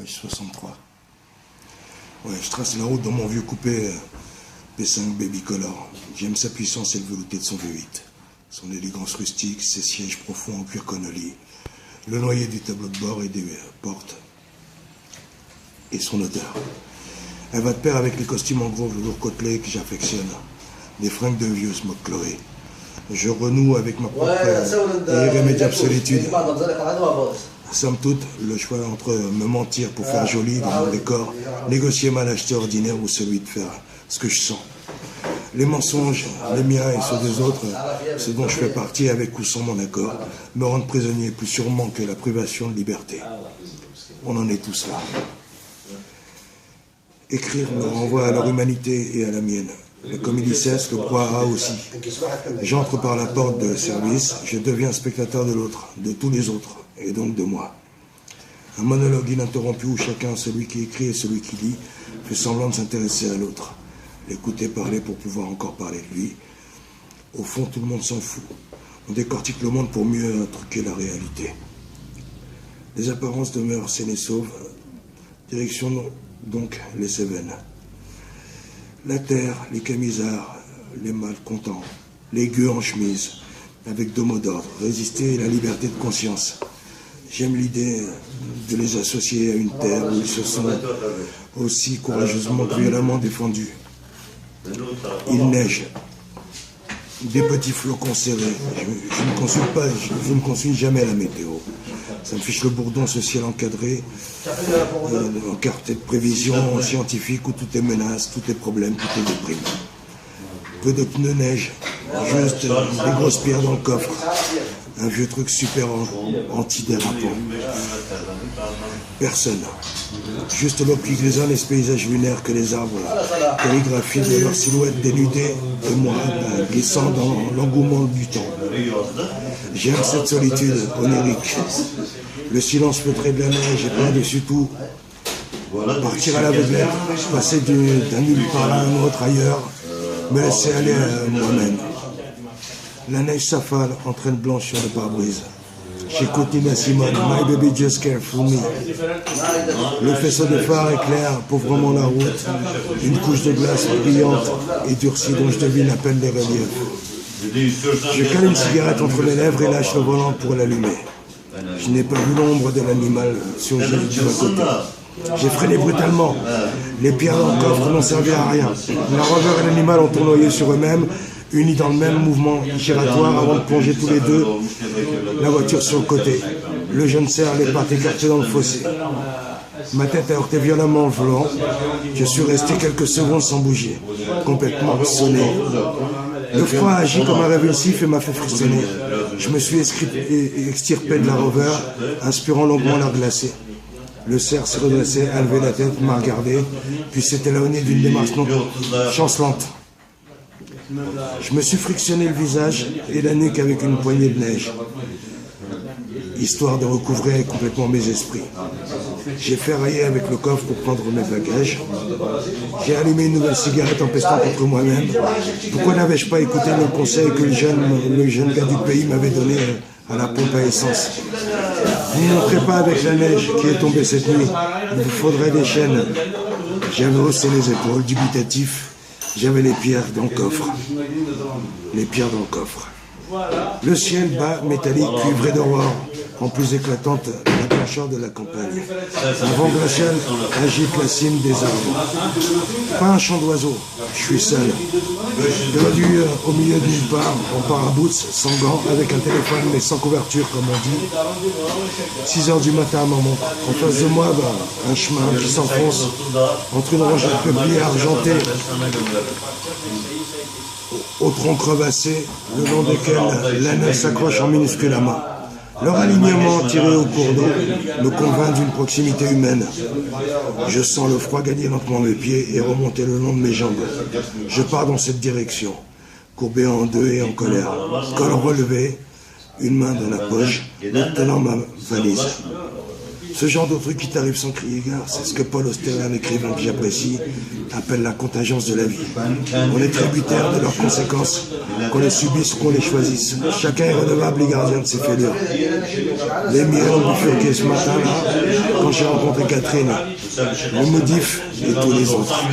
page 63. Ouais, je trace la route dans mon vieux coupé P5 Baby Color. J'aime sa puissance et le velouté de son V8. Son élégance rustique, ses sièges profonds en cuir connolly, le noyer du tableau de bord et des portes, et son odeur. Elle va de pair avec les costumes en gros velours côtelé que j'affectionne, des fringues de vieux smoke Chloé. Je renoue avec ma propre et irrémédiable solitude. Somme toute, le choix entre me mentir pour faire joli dans mon décor, négocier ma lâcheté ordinaire ou celui de faire ce que je sens. Les mensonges, les miens et ceux des autres, ceux dont je fais partie avec ou sans mon accord, me rendent prisonnier plus sûrement que la privation de liberté. On en est tous là. Écrire me renvoie à leur humanité et à la mienne. Le comédie cesse, le brouhaha aussi. J'entre par la porte de service, je deviens spectateur de l'autre, de tous les autres, et donc de moi. Un monologue ininterrompu où chacun, celui qui écrit et celui qui lit, fait semblant de s'intéresser à l'autre. L'écouter parler pour pouvoir encore parler de lui. Au fond, tout le monde s'en fout. On décortique le monde pour mieux truquer la réalité. Les apparences demeurent saines et sauves. Direction donc les Cévennes. La terre, les camisards, les malcontents, les gueux en chemise, avec deux mots d'ordre, résister et la liberté de conscience. J'aime l'idée de les associer à une terre où ils se sont aussi courageusement que violemment défendus. Il neige. Des petits flocons serrés. Je ne consulte jamais la météo. Ça me fiche le bourdon, ce ciel encadré, encarté de prévisions scientifiques où tout est menace, tout est problème, tout est déprime. Peu de pneus neige, juste des grosses pierres dans le coffre. Un vieux truc super antidérapant. Personne. Juste l'eau qui grisonne et ce paysage lunaire que les arbres calligraphient de leur silhouette dénudée et moi glissant dans l'engouement du temps. J'aime cette solitude onirique. Le silence feutré de la neige et par-dessus tout, partir à l'aveuglette, passer d'un nulle part à un autre ailleurs, me laisser aller à moi-même. La neige s'affale, entraîne blanche sur le pare-brise. J'écoute Nina Simone, My Baby Just Care For Me. Le faisceau de phare éclaire pauvrement la route, une couche de glace brillante et durcie dont je devine à peine les reliefs. Je cale une cigarette entre mes lèvres et lâche le volant pour l'allumer. Je n'ai pas vu l'ombre de l'animal surgir du bas-côté. J'ai freiné brutalement. Les pierres dans le coffre n'ont servi à rien. La rover et l'animal ont tournoyé sur eux-mêmes, unis dans le même mouvement giratoire avant de plonger tous les deux la voiture sur le côté. Le jeune cerf, les pattes écartées dans le fossé. Ma tête a heurté violemment le volant. Je suis resté quelques secondes sans bouger, complètement sonné. Le froid a agi comme un révulsif et m'a fait frissonner. Je me suis extirpé de la rover, inspirant longuement l'air glacé. Le cerf s'est redressé, a levé la tête, m'a regardé, puis s'est éloigné d'une démarche chancelante. Je me suis frictionné le visage et la nuque avec une poignée de neige, histoire de recouvrer complètement mes esprits. J'ai ferraillé avec le coffre pour prendre mes bagages. J'ai allumé une nouvelle cigarette en pestant contre moi-même. Pourquoi n'avais-je pas écouté le conseil que le jeune gars du pays m'avait donné à la pompe à essence? Vous ne montrez pas avec la neige qui est tombée cette nuit. Il vous faudrait des chaînes. J'avais haussé les épaules, dubitatif. J'avais les pierres dans le coffre. Les pierres dans le coffre. Le ciel bas, métallique, cuivré d'aurore, en plus éclatante, la blancheur de la campagne. Un vent glacial agite la cime des arbres. Pas un chant d'oiseau, je suis seul. Perdu au milieu d'une part, en paraboots, sans gants, avec un téléphone mais sans couverture comme on dit. 6 heures du matin à ma montre. En face de moi, un chemin qui s'enfonce entre une rangée de peupliers argentés au tronc crevassé, le long desquels l'année s'accroche en minuscules amas. Leur alignement tiré au cours d'eau me convainc d'une proximité humaine. Je sens le froid gagner lentement mes pieds et remonter le long de mes jambes. Je pars dans cette direction, courbé en deux et en colère, col relevé, une main dans la poche, tenant ma valise. Ce genre de truc qui t'arrive sans crier gare, c'est ce que Paul Auster, un écrivain que j'apprécie, appelle la contingence de la vie. On est tributaire de leurs conséquences, qu'on les subisse ou qu'on les choisisse. Chacun est redevable et gardien de ses fêlures. Les miens ont bifurqué ce matin-là, quand j'ai rencontré Catherine, le Modif et tous les autres.